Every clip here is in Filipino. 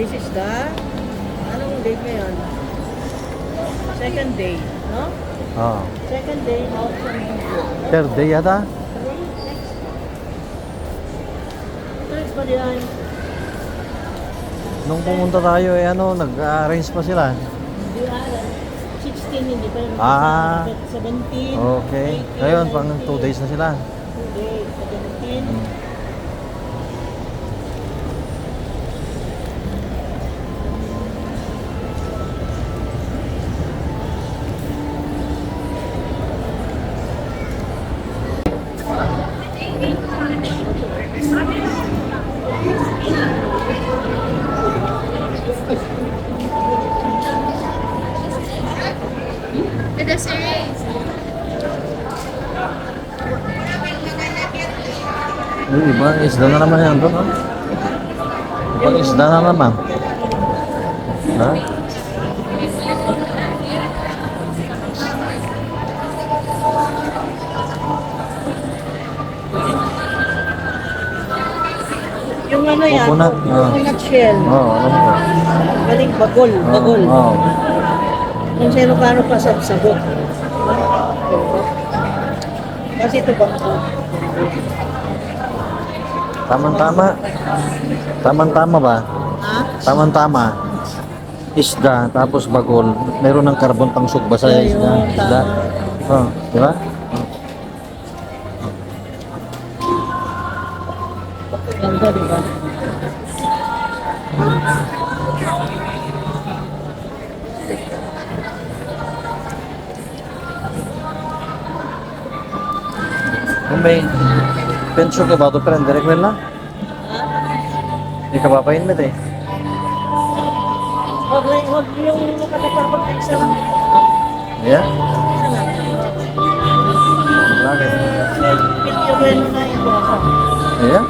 This is the, anong date ngayon? Second day, no? Oo. Second day of San Third day yata? Third pa yan. Nung pumunta tayo, nag-arrange pa sila. Hindi alam. 16, hindi pa yun. Ah. 17. Okay. 18, Ngayon, pang 2 19, days na sila. 2 days, 17. The series. Uy, ibang isda na naman yan doon, no? Ibang isda na naman. Ha? Yung ano yan, Coconut, coconut shell. Oo, alam ko. Galing bagol, bagol. Oo. Kung sino paano pa sabot. Kasi ito ba? Tama-tama. Tama-tama ba? Ha? Tama-tama. Isda, tapos bagol. Meron ng carbon pangsug ba sa Ayun, isda? Isda. tama. Oh, di ba? Ganda, di ba? Kung may penso ka ba ito, prendere quella? Hindi ka papainit eh. Huwag yung nakatapakot ng isang Yeah? Bakit? video gano'n na ito. Yeah?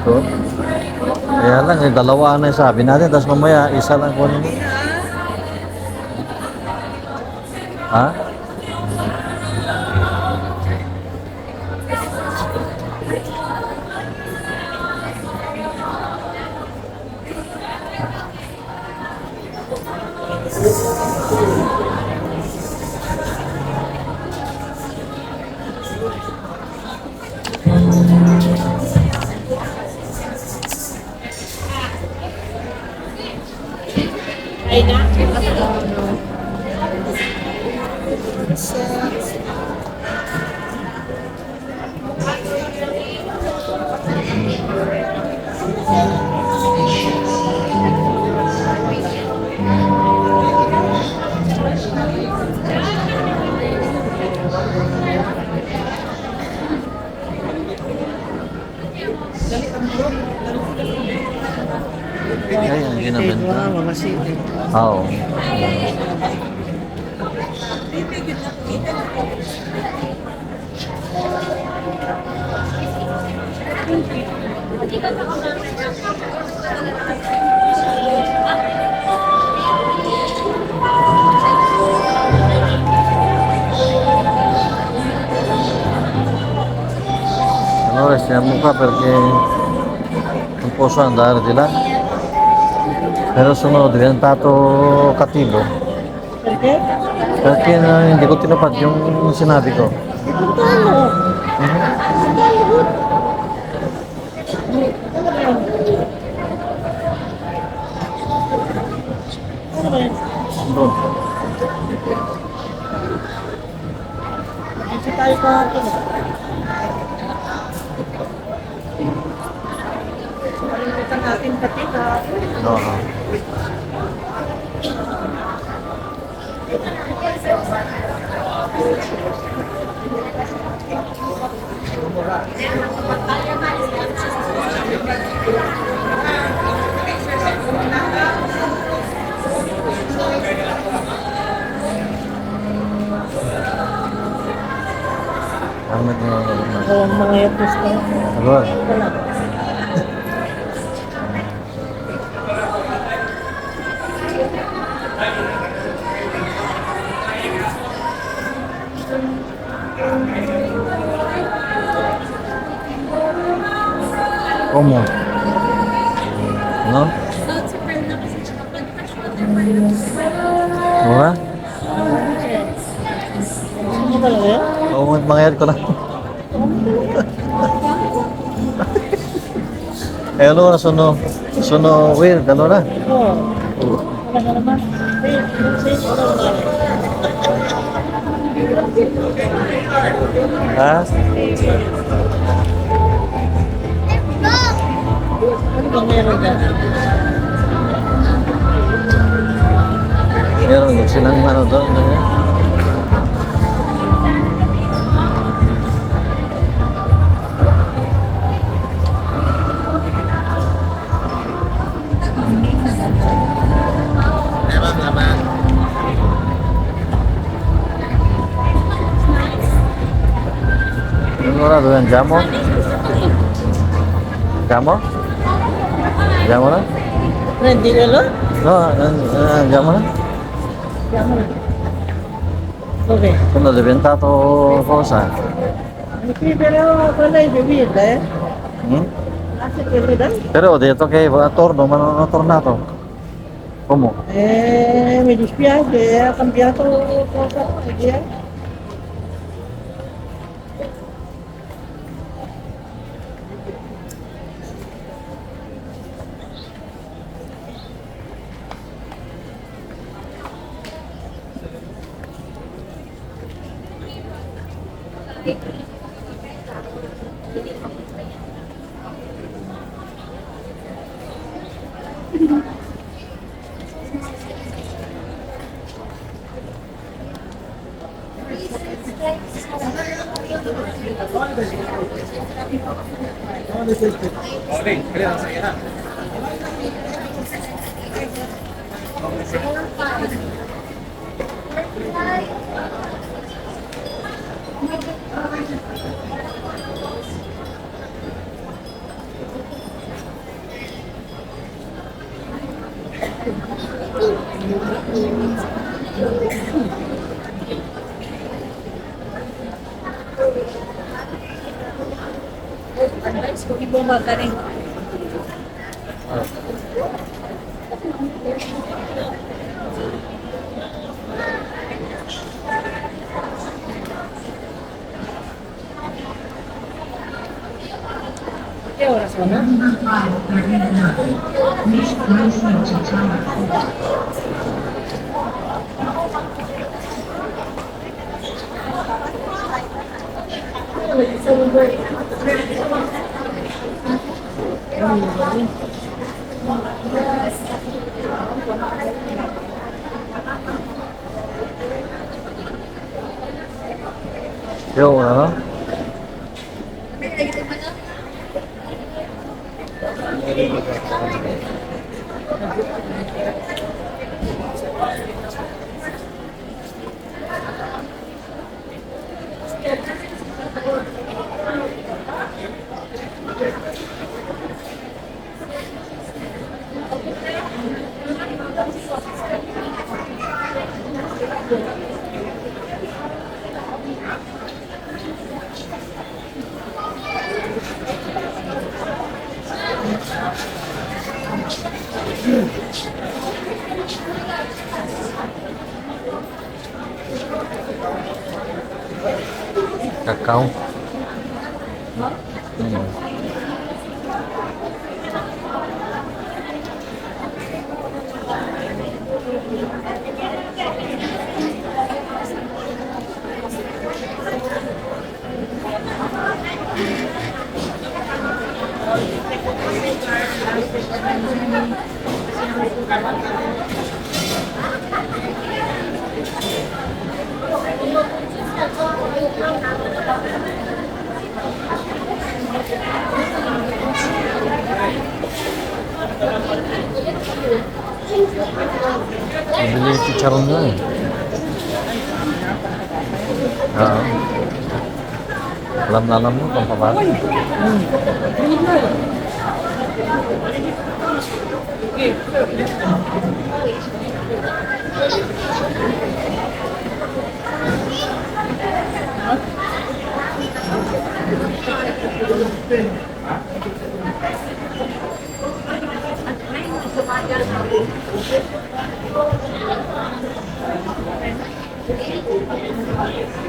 So, kaya lang, dalawa na yung sabi natin, tapos mamaya isa lang kunin. Ha? Ay na? Ay, ang ginabenta. Mga sili. Oo. Allora siamo qua perché non posso andare di là, però sono diventato cattivo Perché? perché hindi ko tinupad yung sinabi ko. Paano? Paano? Ano ba yan? Doon. Kasi tayo kahapon. Kalimutan natin pati kahapon. Oo. Ano Ang mga yatos ka. Agora. Como? No? Mura? Gusto mo talaga yan? Oo, mangyayari ko lang. Eh, ano na suno weird, ano na? Oo. Wala ka naman. Say, wala na. Ha? Ano ba meron dyan? Meron din silang ano doon. Ano yan? Ano na doon? Jamo? Jamo? Jamo na? Hindi na lo? No, jamo na? Diamo na. Okay. Sono diventato cosa? Sì, però quella è bevita, eh? Hmm? Lascia che veda. Però ho detto che va torno, ma non è tornato. Come? Mi dispiace, ha cambiato cosa? Idea? Ibu makan nih. Che ora sono? Yung ano? Kakao. Beli chicharon nyo eh. Oo. Alam na alam mo kung paano.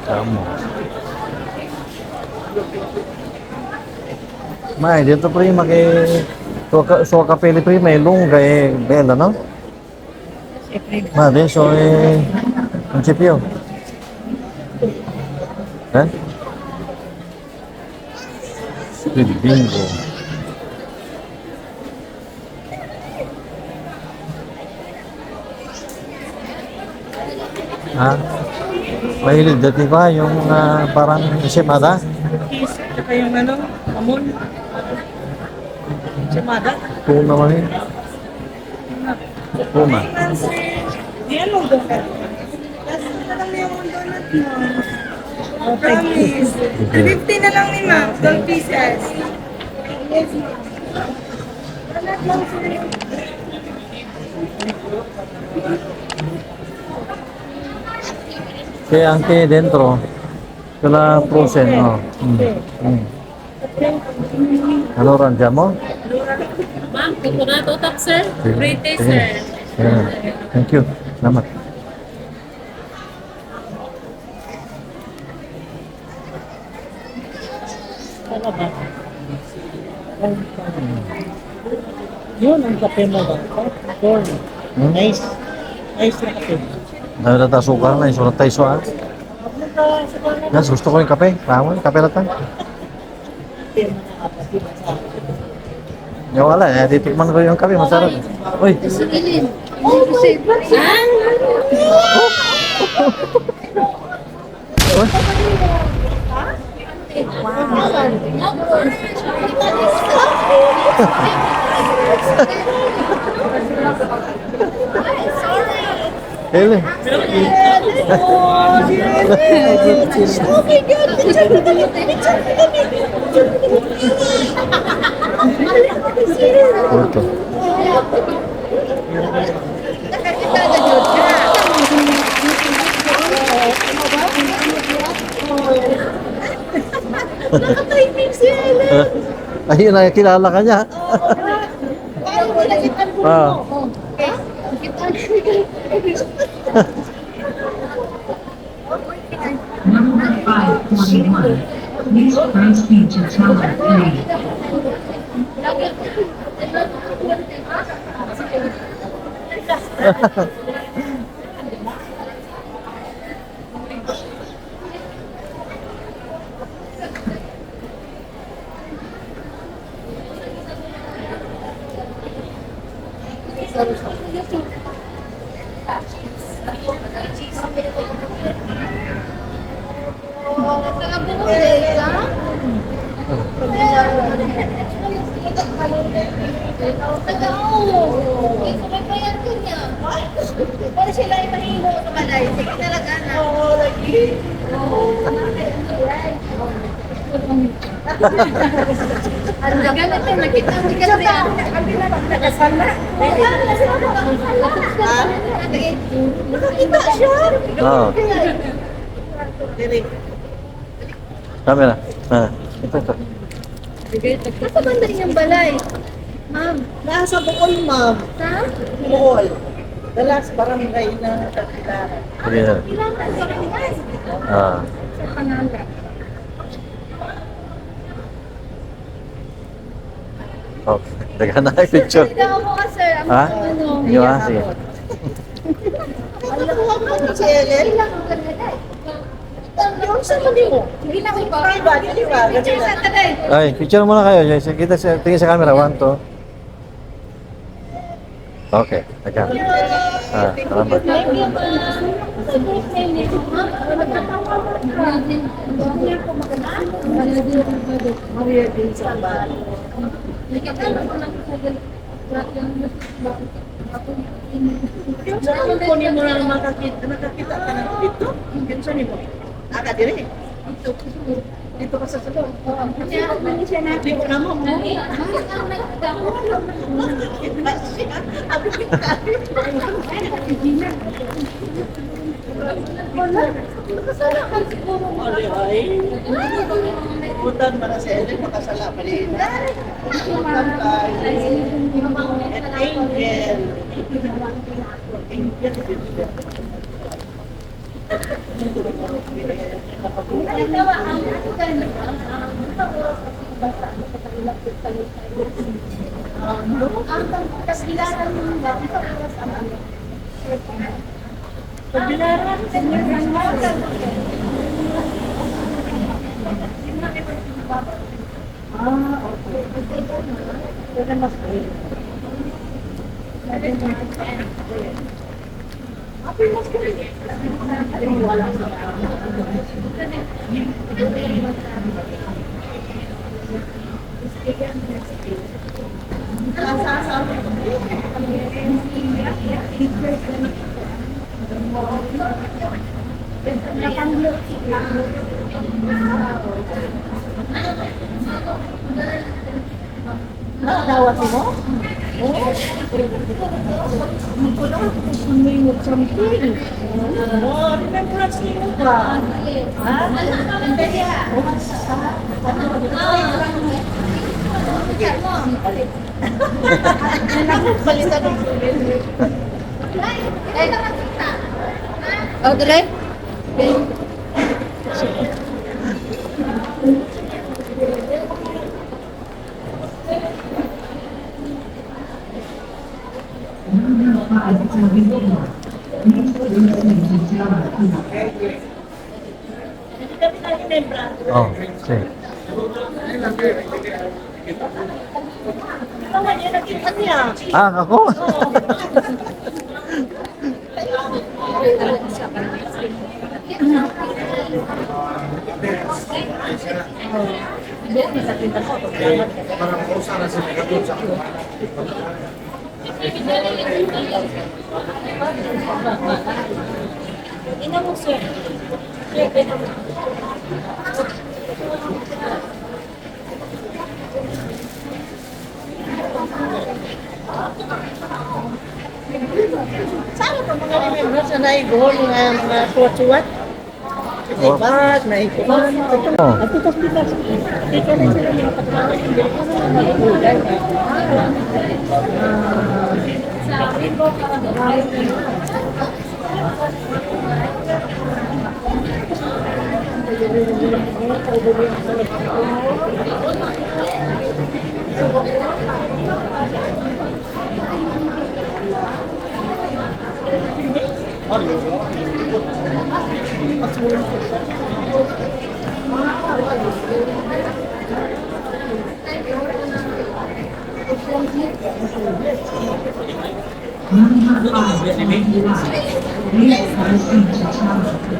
Kamu. Mai, dito prima che sua capelli prima è lunga e bella, no? Ma adesso non c'è più. Eh? Il bingo. Ha? Mahilig dati ba yung parang isimada? Kiss, tsaka yung ano, amon. Tsimada. Puma man yun. Puma. Yan mo doon ka. Kasi na lang yung donut mo. Promise. 50 na lang ni ma'am, 12 pieces. C'è anche dentro quella frozen, no? Mm. Allora andiamo? Ma'am, coconut utak, sir. Sige. Pretty, Sige. sir. Sige. Thank you. Salamat. Ano ba? Yun ang kape mo ba? Corn. Hmm? Nice. Nice na kape. Dami na tayo sukar na, isulat tayo so ah. Yes, gusto ko yung kape. Tama, kape lang tayo. Ya wala, titikman ko yung kape, masarap. Uy, Sigilin. Ha? uy. Ele. Ito. Ayun, nakikilala ka niya. Ah. Number 521. Please proceed to Tower 3. Para sila ay mahimo sa balay. Sige talaga na. Ang ganit na nakita mo ka sa nakasana. Nakita siya. Ah. Camera. Ah. Ito. Nasa banda yung balay. Ma'am, Nasa Bohol, ma'am. sa? Bohol. The last barangay na kakilala. Sige na. Ilan ang barangay? Ah. Sa Pananga. Okay. Dagan na yung picture. Daw ako ka, sir. Ang Ha? ano. Hindi ba? Sige. Ano ko mo si Ellen? Ilang ang ganda. Yung sa mali mo. Hindi na ko pa. Ay, ba? Hindi ba? Picture sa tagay. Ay, picture muna kayo. Kita sa, tingin sa camera. 1, 2. Okay. Dagan. Ah, salamat. Thank you, ma'am. Sa birthday niyo, ma'am. Magkatawa mo ka. Hindi ako maganda. Maria din sa bahay. Nakikita ko lang sa Yung sa kunin mo na nakakita ka na dito? Yung sa mo? Aka dire. Dito ka sa salon. Hindi ko na mo. Nakasalakan siguro. Oli, ay. Butan man na si Ellen, makasala pa rin. Butan kay an angel. Angel. Dawat mo? Oh, remembrance niyo ba? Balitan ng Oh, dire? Number 574. Please proceed to Tower 2. kami na remembrance. Oh, sige. Naman niya, nakita niya. Ah, ako? Ina mo, sir. Sana pa mga remembrance na naigol nga mga suwat-suwat. Bag, naikuman. Oh. At ito sila. Dito na sila mga pagkakas. Hindi ko na naigulay. Number 575. Please proceed to Tower 2.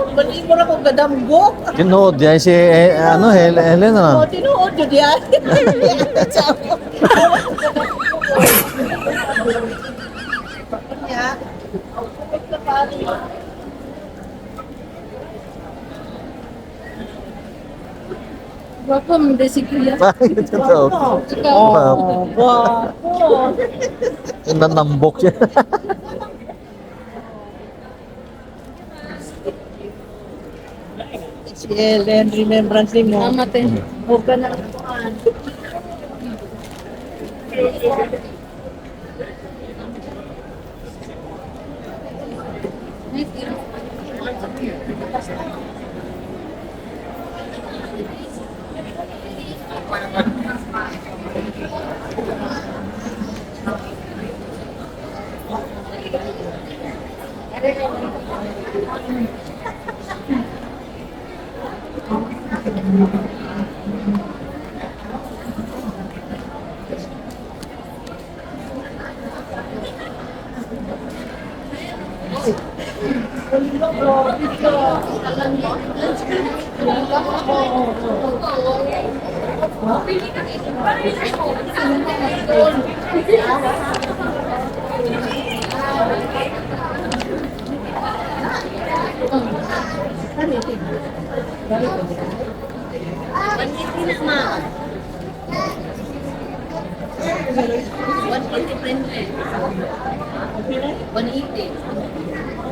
Balik mo na kung gadamgo. Tinood yan si Helen na. O, tinuod yun yan. Sabi ko, Ya. Guwapo, hindi si Kuya. Totoo. Oh, wow. Nanambok siya. Si Ellen, remembrance mo. Namatay. Huwag ka na kuhaan.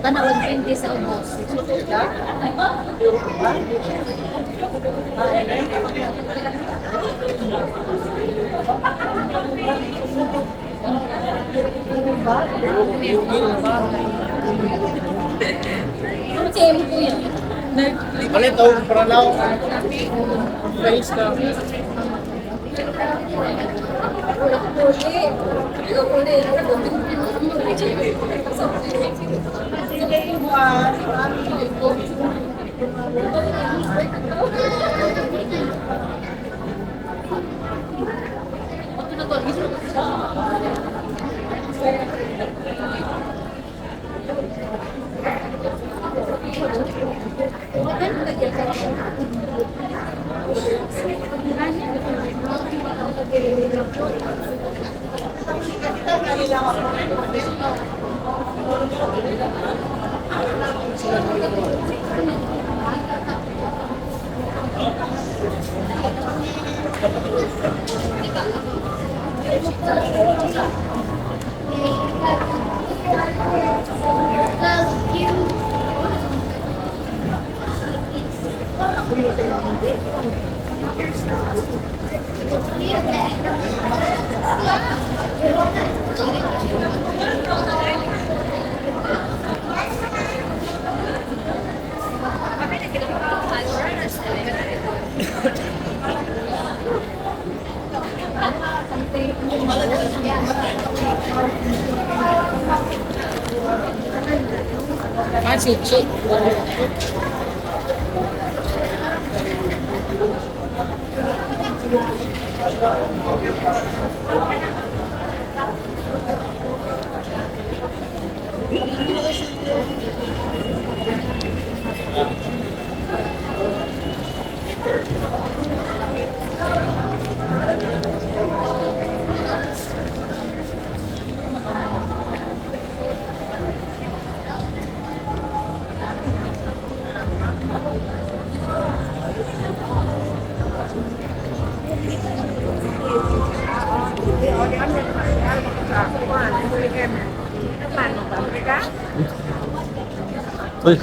Kana 120 sa ubos. Same po yan. Palit o, para lang. Guys ka. Masih Uy.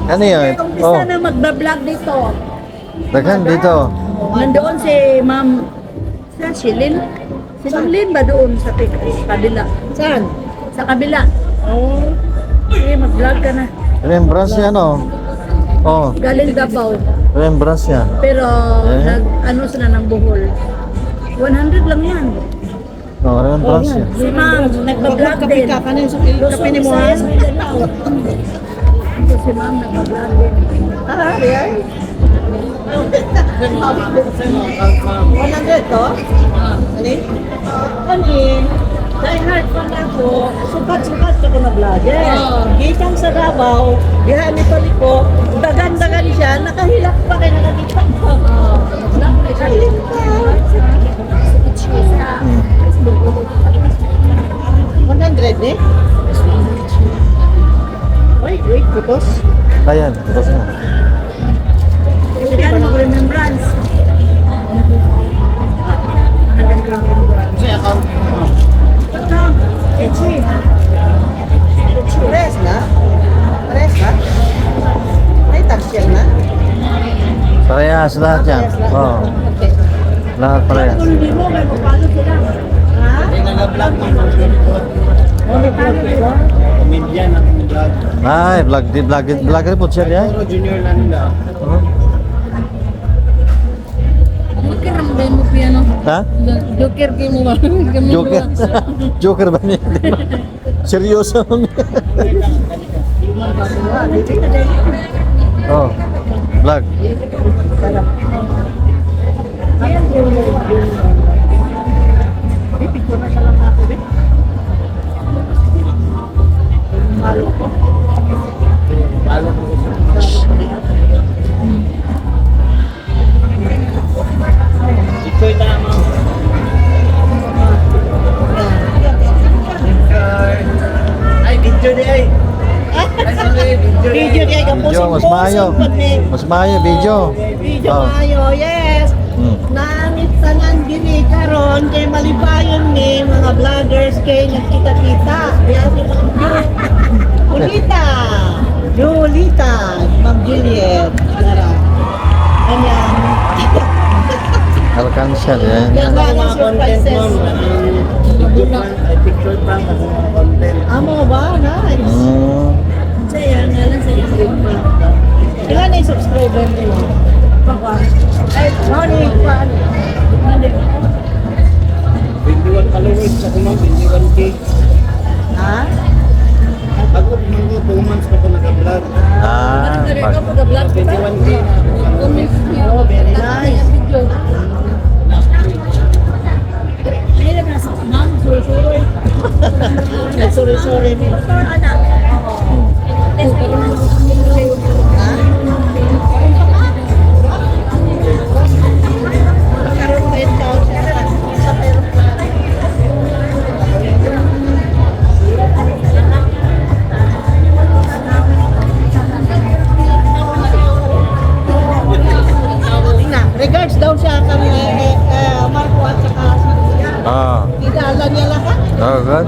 Ano yun? Umpisa Oh, na magbablog dito. daghan dito. Nandoon si Ma'am si Lynn. Si Ma'am Lynn ba doon sa kabila? Saan? Sa kabila. Oh. Sige, mag-vlog ka na. Remembrance yan, oh. Oh, Galing Davao. remembrance yan. Pero Eh? ano sila ng buhol. 100 lang yan. Oh, remembrance yan. Si Ma'am, nagbablog din. Ka na yung kape ni mo. Ito si Ma'am, nagbablog din. Ah, real? 100 to? Ani? Ani? Dahil hard fan ako, sukat-sukat ako na vlogger. Oo. Gitang sa Davao, diha ni Paliko, dagan-dagan siya, nakahilak pa kay nakakita ko. Nakahilak pa. 100 eh? Wait, putos. Ayan, tapos na. Yan, mag-remembrance. Kasi account mo. Pares na? Pares na? May tax yan na? Parehas lahat yan. Oo. Okay. Lahat parehas. Kung hindi mo, may papalo sila. Ha? Hindi nag-vlog ng mga May papalo sila? comedian ang vlog. Ay, vlog po siya niya. Puro junior na nila. Joker ang ba mo piano? Ha? Joker kayo mo ba? Joker. Joker ba niya? Seryoso. Oh, vlog. Picture na siya lang ako, eh. Malo ko. Palo ko ko. Ito yung tama. Ay, video di ay. Ay, sorry, Video niya, Video, mas maayo. Mas maayo, video. Video Oh. maayo, yes. Hmm. Namit tanan diri karon kay malipayon ni mga vloggers kay nagkita-kita. Diyan si Ma'am Julita. Julita, Ma'am Juliet. Lara. Ayan. Alkansya yan. Yan nga ang surprises. Video man, ay picture pa kasi mga content. Amo ba? Nice. Saya nga lang sa YouTube. Ilan na yung subscriber nila? Ay, morning. 21 followers ako ma'am, 21K. Ha? Ako, mga 2 months pa ako nag-vlog. Ah, Dari ka pag-vlog ka. 21K na. Comments niya. Oh, very nice. Video. Mahirap na sa ma'am. Suri-suri. Sorry. Ha? Karoon ba yung tao sa aeroplano? Tingnan, regards daw siya kami Marco at saka Ah, Tidala niya lahat. oh, good.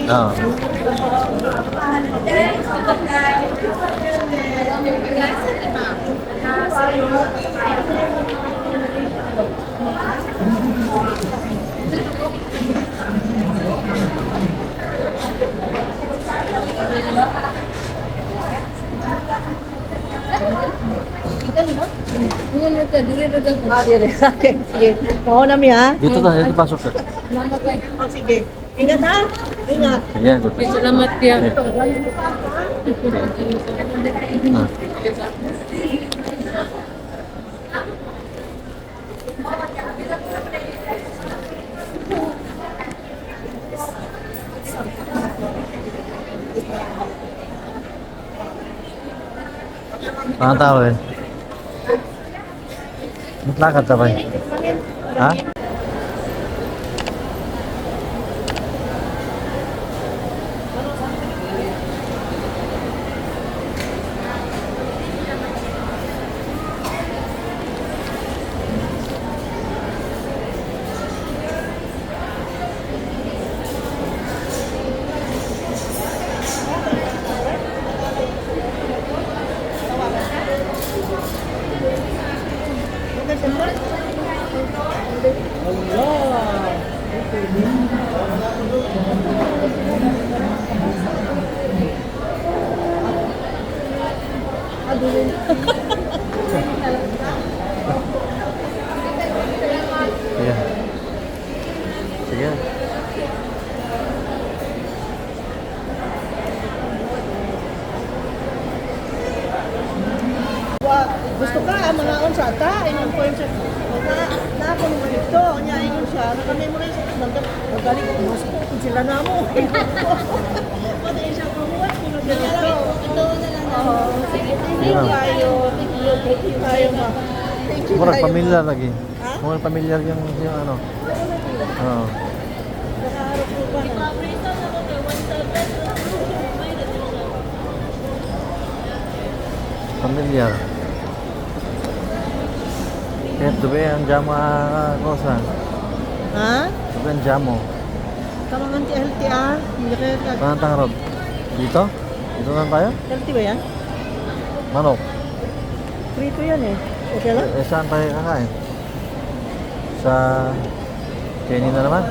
Ah. Ngayon ito, dili na dyan. Dire. Okay, sige. Oo na mi ha. Dito na, dito pasok ka. Oh, sige. Ingat ha. Ingat. Ayan, good. Salamat ya. Ah. Mga tao eh. Maglakad ka ba? Ha? Sige. Sige. Gusto ka, mga unsa ta, ingon ko siya. Na ako naman ito, niya ingon siya, naka-memorize ako, magaling ko, mas kung sila na mo. Pati siya kumuha, kung ganito. Ito na lang. Thank you kayo, thank you kayo ma. Thank you Murag kayo. pamilyar lagi. Ha? Murag pamilyar yung ano. Oo. Nakaharap ko ba na? Pamilyar. Kaya tuwi ang jamo kosa. Ha? Tuwi ang jamo. Kamangan ti healthy ah. Hindi kayo Panantang road. Dito? Dito na tayo? healthy ba yan? Manok. Prito yan eh. Okay lang? Saan tayo kakain? Sa Kenny na naman?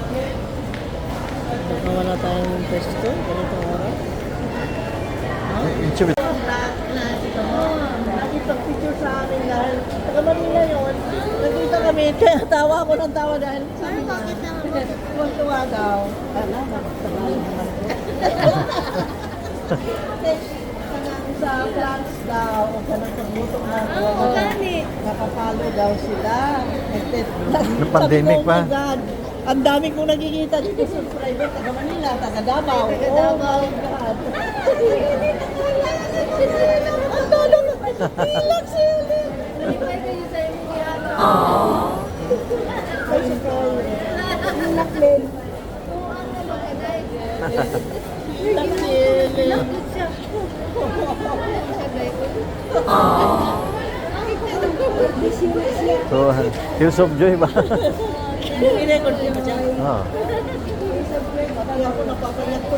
Baka wala tayong pesto, ganitong oras. Yung chubit. Nakipag-picture sa amin dahil taga Manila yun. Nagkita kami, kaya tawa ako ng tawa dahil sabi niya, tuwa daw. Ala, nakatagalog naman ko. Kanang sa plants daw, o kanang kagbutong na nakapalo daw sila. Nung pandemic pa. Oh my God, ang dami kong nakikita dito sa private, taga Manila, taga Davao. Oh my God. Ang talo na. Relax sila. Ay, sa kayo. Relax din. Relax sila. So, Tears of Joy ba? I-record niyo ba siya? Oo. Kaya ako napapayak ko.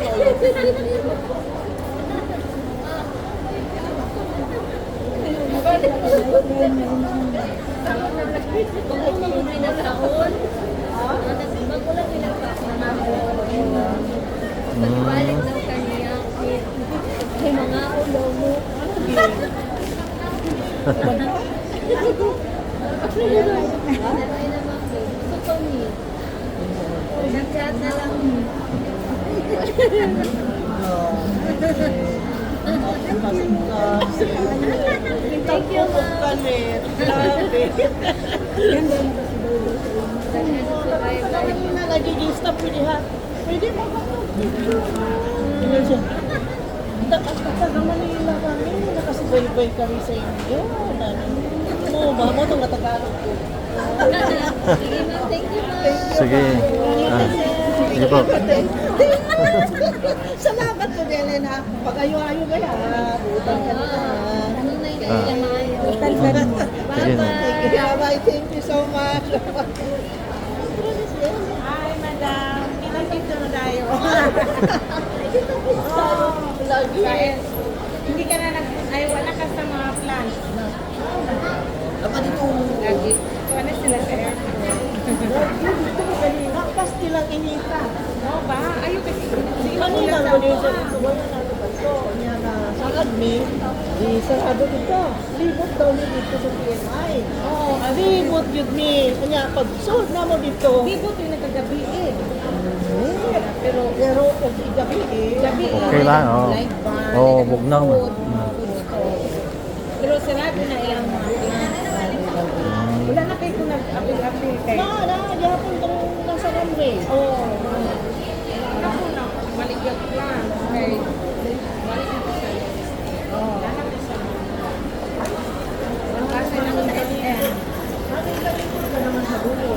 Balik daw kaniya. May mga ulo mo. Gusto ni. Nag-chat na lang. Thank you, ma'am. Kanina nagiging stop ko niya. Pwede mo ba ito? Tingnan siya. Taga Manila kami. Nakasabay-bay kami sa inyo. Mo ba mo itong natagalog ko? Sige ma'am, thank you ma'am. Sige. Sige po. Salamat po, Elena. Pag-ayo-ayo kaya. Utang ka na. Ano na yung maayo? Utang ka na. Sige. Bye-bye. Thank you so much. Hi, madam. Pinapito na tayo. Kahit hindi ka na ay wala ka sa mga plans. Apa dito? Lagi. Wala sila sa airport. Pasti lang inita. No ba? Ayun kasi. Sige, Kanina magulat mo din ako. siya dito. Wala na ito ba ito? Niya na ang admin, di sarado dito. Libot daw niya dito sa PMI. Oo, libot yun mi. Kanya, pag sold na mo dito. Libot yung nagkagabi eh. Pero kung gabi Gabi Okay lang, oh. Live bar. Oo, bugnaw man. food, food store. Pero sarado na ilang mga wala na kayo kung nag-apil-apil kayo. Gihapon tong nasa runway. Oo. Ako na, maligyan ko lang. Okay. Balik ko sa iyo. Oo. Lalak ko sa mga. Kasi na ko sa SM. Ka naman sa dulo.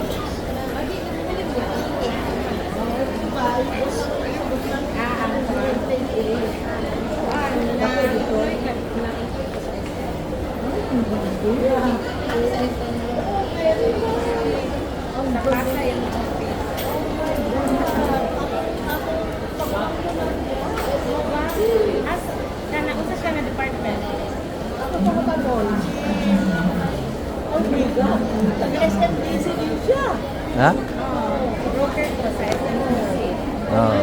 Usas ka na department. Ako pa katanol. Oh my God. Taga-SMDC din siya. Ha? Broker ko sa SMC. Ah.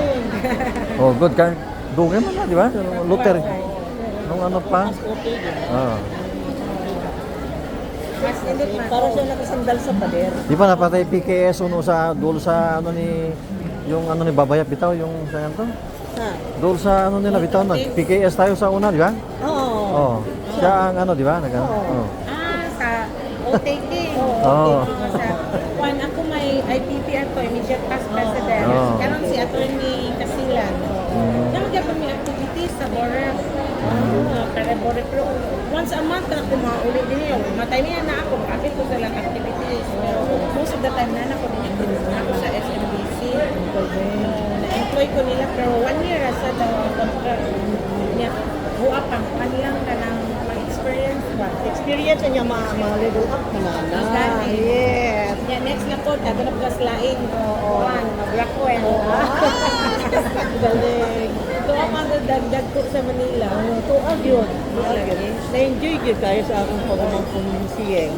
Oh, good ka. Dugay man na, di ba? Luther. Nung ano pa? Okay din. Ah. Mas indot man. Para siya nakasandal sa pader. Di ba napatay PKS uno sa dulo sa ano ni yung ano ni Babayap bitaw yung sa to? Ha? Dulo sa ano nila bitaw nag PKS tayo sa una, di ba? Oo. Oh. Siya ang ano, di ba? Nag oh. Sa OTK. Oo. Sa one ako may IPP ako, immediate past president. Oo. Karon si Attorney Casilan. Namagyan pa may activities sa Borel. Para Borel. Pero once a month na ako mauli din yun. Matay niya na ako, makakit ko silang activities. Pero most of the time na ako din ako sa SMBC. Na-employ ko nila pero 1 year sa daw contract niya. Huapang kanilang ka ng experience ba? Experience niya ma-level up na na. Dati. Yes. Yeah, next na po, taganap ka slaing. Juan, mag-rakwel. Galing. Ito ang mga dagdag ko sa Manila. Tuag yun. Na-enjoy yun kayo sa akong pagmamang siyeng.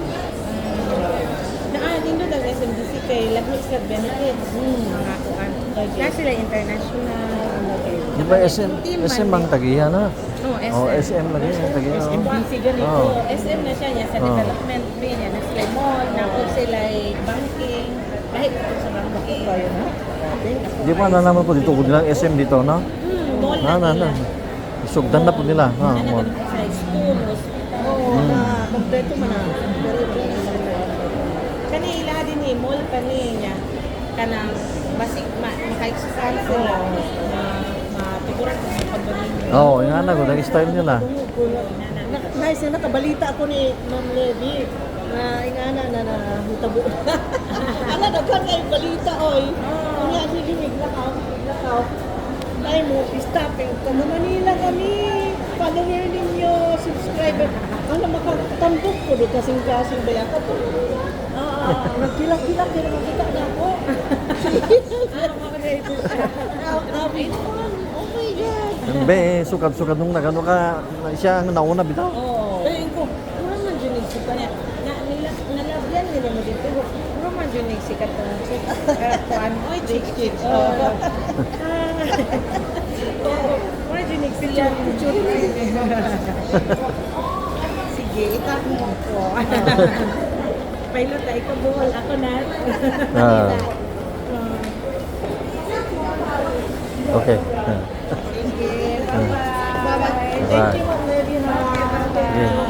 Nindot ang SMDC kay Lagos sa benefits. Mga kuan. Kaya sila international. Di ba SM ang tagiya na? No, Oh, SM. SM lagi ang tagiya. SMBC ganito. Oh. SM na siya niya sa Oh. development fee niya. Na sila mall, napod sila banking. Kahit ako sa banking. Kayo na. Di ba nalaman ko dito ko nilang SM dito, no? Mall Na na na. nila. Sugdan na po nila. Ha, Ano mo. na sa school, hospital. Oo, na kompleto man na. Pero Kani ila din ni mall kani niya kanang basic maka-exercise sila matuguran ko sa pagbaling. Oo, yung anak ko, style nila. Nice na nakabalita ako ni Ma'am Levi na ingana na hutabo. Ala daghan kay balita oy. Unya sige miglakaw. Ay mo stopping taga Manila kami. Follower ninyo, subscriber. Ano makatambok ko do kasing-kasing ba ako to. Nagkilak-kilak din makita na ako. Oh my God. Be, sukad-sukad nung nagano ka, siya ang nauna bitaw. Oh. Ayun ko, wala man dyan yung sikat. Nalabyan nila mo dito. Puro man dyan yung sikat ng kuan. Oy, chicks. Puro dyan yung sikat. Sige, itak mo ako. Pilot ay ko buhol. Ako na. Ah. Okay. Sige, bye-bye. Bye-bye. Thank you, Ma'am Levi. Yeah.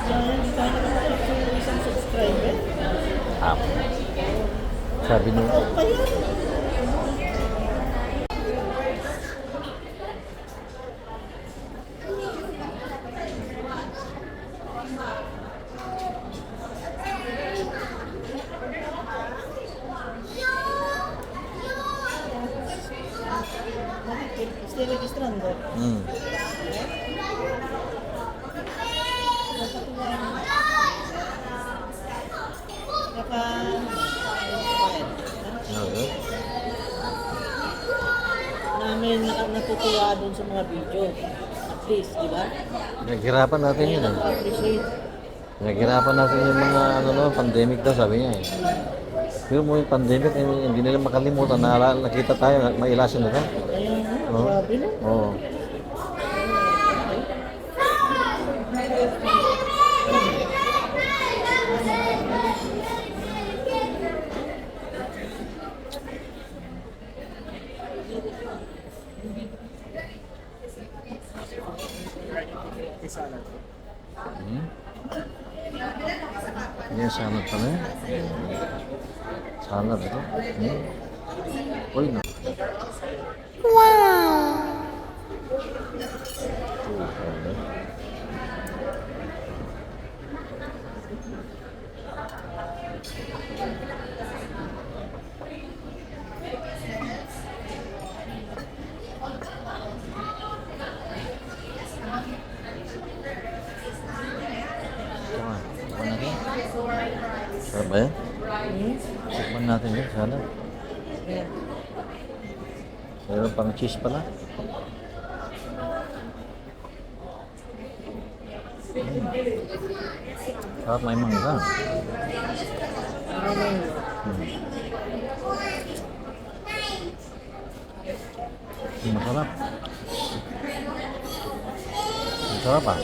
Sayang, di tayo nakakapag yung isang subscriber. Sabi nung, Kaya, estoy registrando. Naka, okay. namin natutuwa dun sa mga video. At least, di ba? Naghirapan natin Kaya yun eh. naka-appreciate. Naghirapan natin yung mga ano no, pandemic daw sabi niya eh. Pero mo yung pandemic, hindi nila makalimutan. Nakita tayo, mailasin nila. Kaya nga, Oo. grabe no? Oo. Hmm? Yan, salad pala yan. Salad ito. Hmm? Uy, na. Tikman natin. Sarap ba yan? Tikman natin yan, salad. Ayan. Meron pang cheese pala. Sarap, may mangga. Masarap. Masarap ah.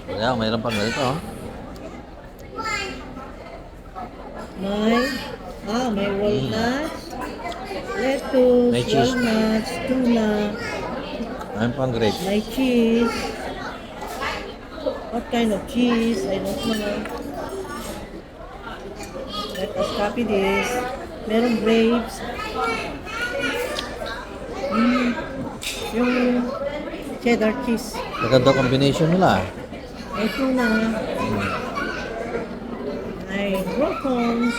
Kaya, mayroon pang ganito oh. May walnuts, lettuce, May cheese. walnuts, tuna, Mayroon pang grapes. may cheese. What kind of cheese? I don't know. Let us copy this. Meron grapes. Yung cheddar cheese. Maganda combination nila. May tuna. May brocons.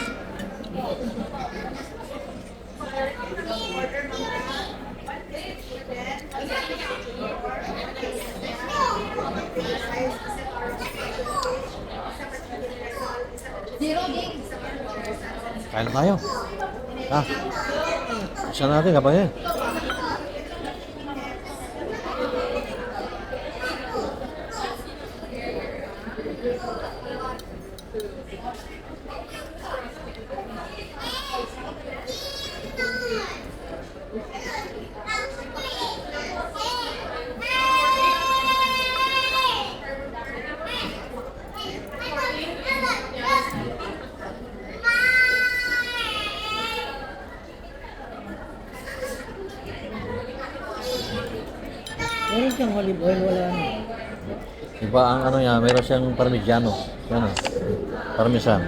Kain na tayo. Ah. Isa natin kapag yan. Meron siyang olive oil, wala na. Iba ang ano niya, meron siyang parmigiano. Yan ah. Parmesan.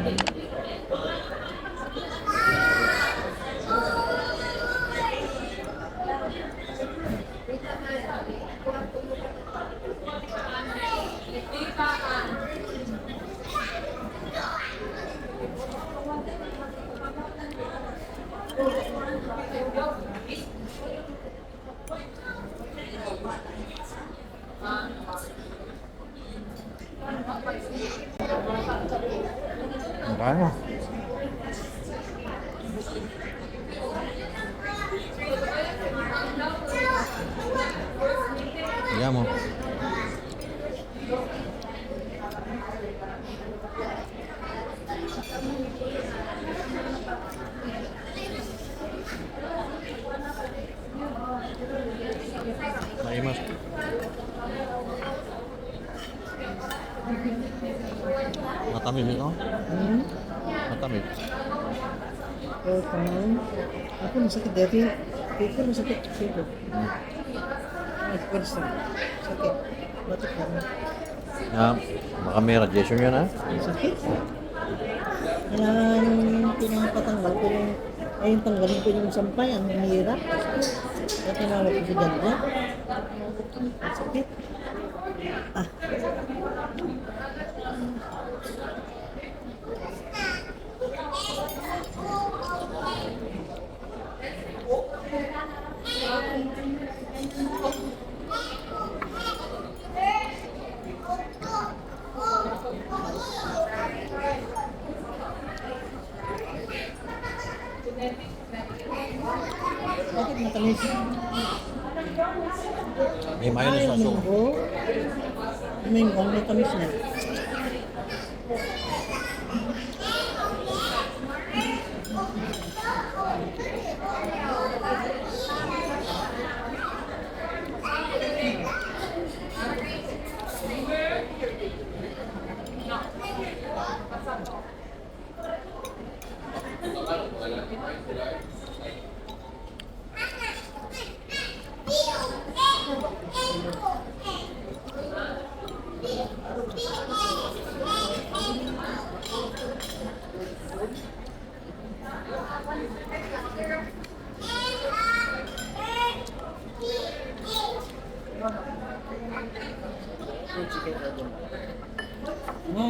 Kain mo. Yan mo. Matamis ito. Hmm? Matamis. Pork. Ako masakit dati. Dito masakit. Dito. At first time. Sakit. Batik lang. Baka may radiation yun ha. Sakit. Kaya yung pinapatanggal ko yung ayun tanggalin ko yung sampay, ang hirap. Kaya tinawag ko si Ganda. Sakit. Ah. Bakit matamis? May mayonnaise na so. Munggo. Munggo, matamis na.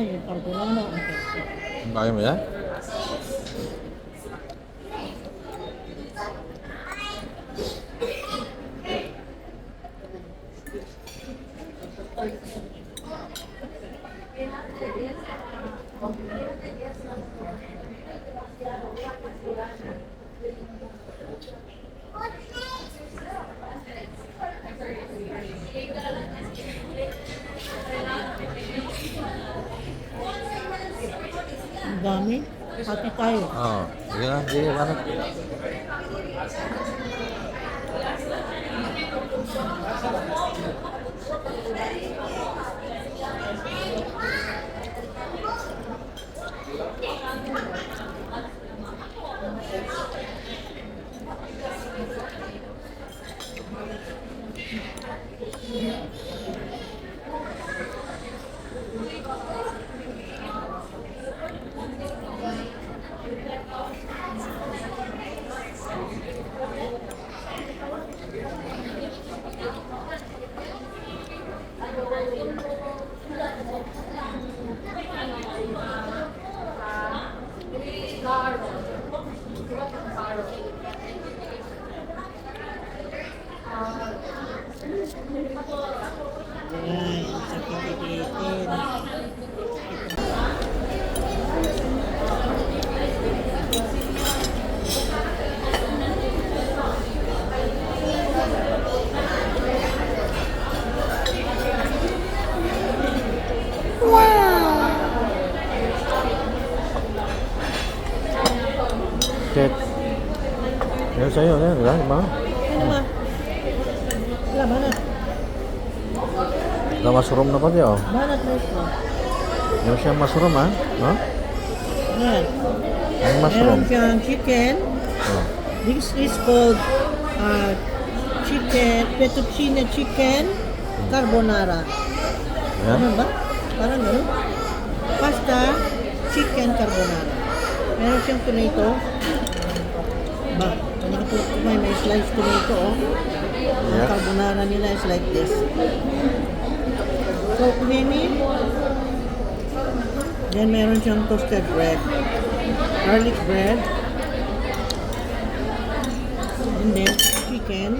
Yung carbonara. Okay. Ang kaya mo yan? Ang dami. Hati tayo. Oo. Sige na. Sige na. Ayan, sakit itin. Shit. Yan sa'yo. Yan. Wala. Diba? Ano ba? Wala, banat. Na mushroom na pati oh. Banat na ito. Yung siyang mushroom ha. No? Ayan. Ang mushroom. Meron siyang chicken. Oh. This is called chicken, fettuccine chicken carbonara. Yan. Ano ba? Parang ano? Pasta, chicken carbonara. Meron siyang tomato. Ba, kanina po may sliced tomato oh. Ang Yeah. carbonara nila is like this. So, creamy. Then meron siyang toasted bread. Garlic bread. And then chicken.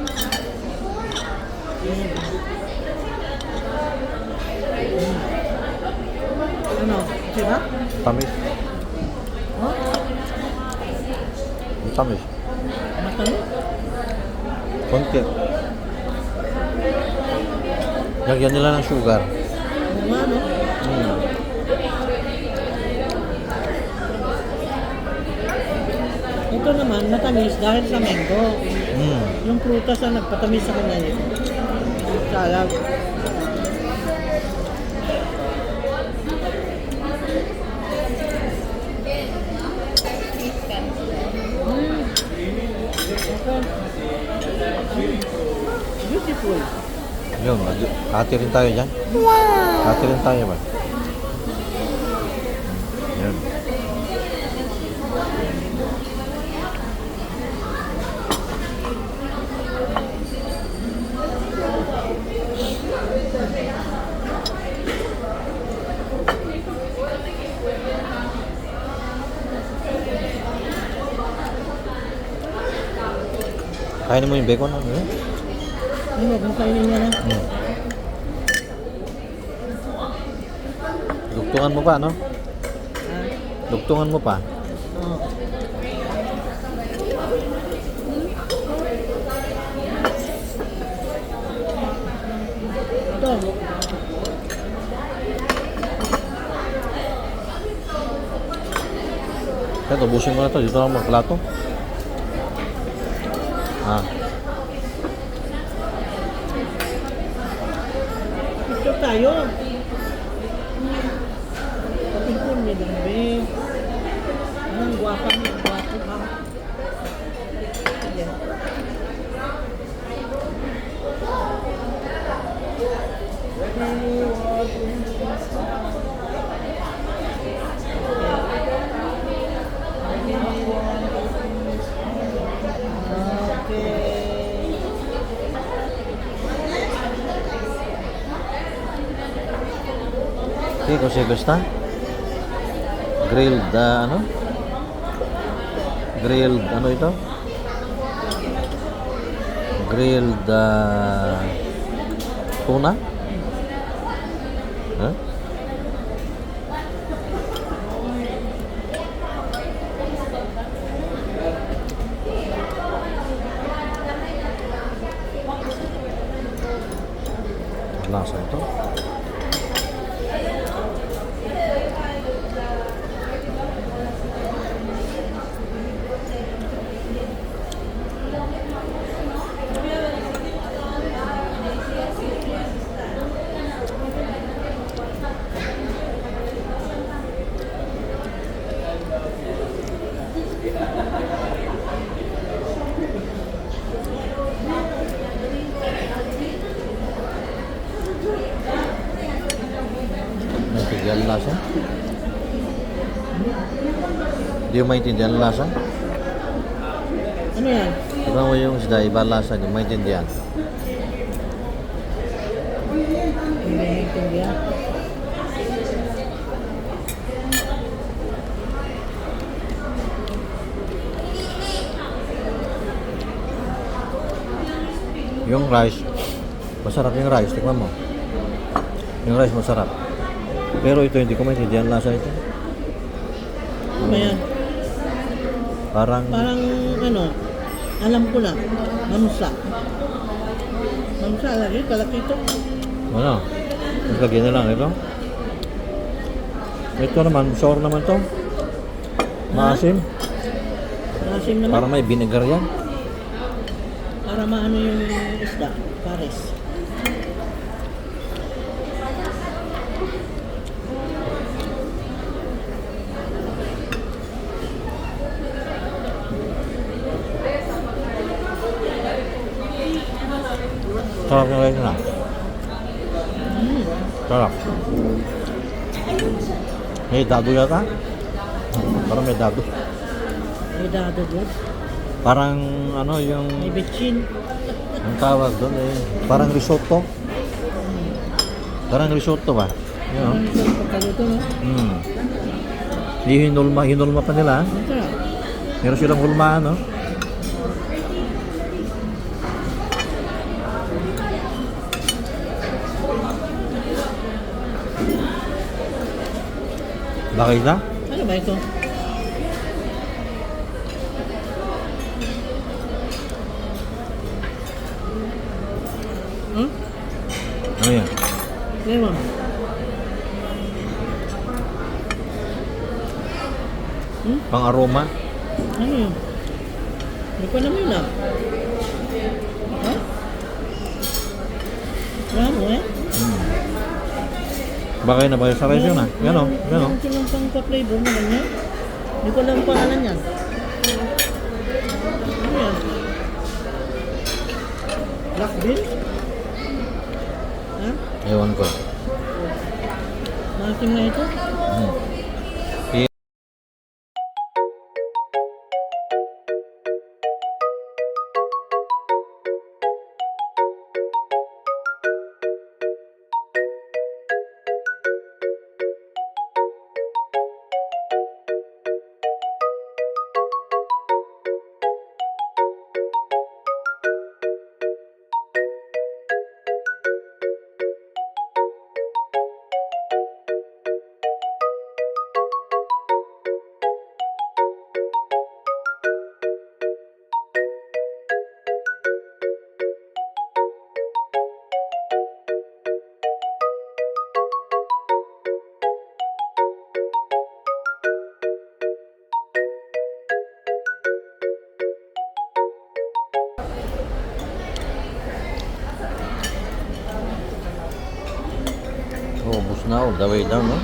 Ayan. Ano? Diba? Tamis. Oh, Ang tamis. matamis. Konti. Lagyan nila ng sugar. Oo nga, no? Ito naman, matamis dahil sa mango. Yung prutas ang nagpatamis sa kanya yun. Salad. ka. Beautiful. Yun, hati rin tayo dyan. Wow! Hati rin tayo ba? Yun. Kainin mo yung bacon, ano yun? Ano, kung kainin niya na. Dugtungan mo pa, no? Ah, Dugtungan mo pa. oo. Ito. Kaya ubusin mo na to. Dito lang magplato. Ah. Picture tayo. Kapipon niya lang, be. Anong guwapa niya, guwapo ka. Sige. Okay. Okay, kung siya gusto. Grilled, ano? Grilled, ano ito? Grilled, tuna? Huh? Lasa ito. Maintindihan ang lasa? Hindi mo maintindihan ang lasa? Ano yan? Tignan mo yung isda, iba ang lasa, hindi mo maintindihan. Hindi naiintindihan. Yung rice, masarap yung rice, tignan mo. Yung rice masarap. Pero ito hindi ko maintindihan ang lasa ito. Ano yan? Parang, Parang ano, alam ko na, mamsa. Mamsa lagi, kalakito. ano, lagyan na lang ito. Ito naman, sour naman to. Maasim. Masim naman. Parang may vinegar yan. Para maano yung isda, pares. Sarap yung rice na. Sarap. May dado yata. Parang may dado. May dado doon. Parang ano yung May bitchin. ang tawag doon eh. Parang risotto. Parang risotto ba? Yun know? Parang isang pagkaluto, no? Hinulma pa nila. Ang sarap. Meron silang hulmaan, no? Bakit na? Ano ba ito? Hmm? Ano yan? Ewan. Pang aroma? Ano yun? Hindi ko naman na. Ha? Wala mo eh? Bakit na ba sa rice yun ah? Yan o, yan o. Ito lang pang ka-flavor mo lang yan. Hindi ko lang pangalan yan. Ano yan? Black beans? Ha? Ewan ko. Maasim na ito? Oh, ubos na all the way down, no?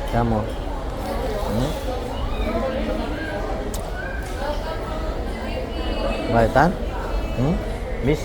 Kamu. Hmm? Baitan? Hmm? Bis?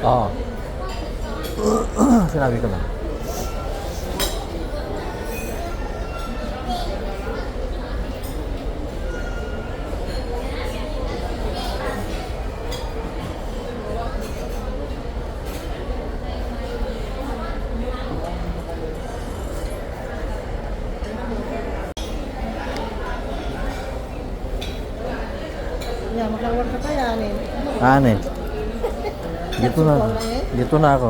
Oo. Sinabi ko na. Yeah, magkawar ka pa yan eh. Ano eh? Dito na. Dito na ako.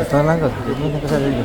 Ito lang ko. Dito na ko sa dito.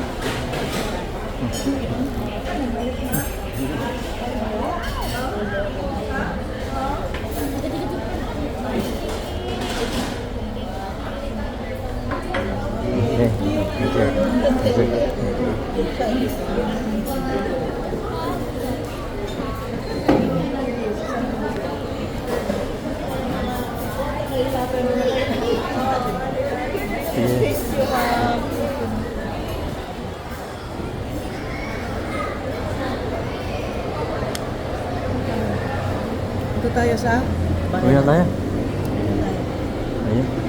Ito tayo sa Uwi na tayo. Ayun.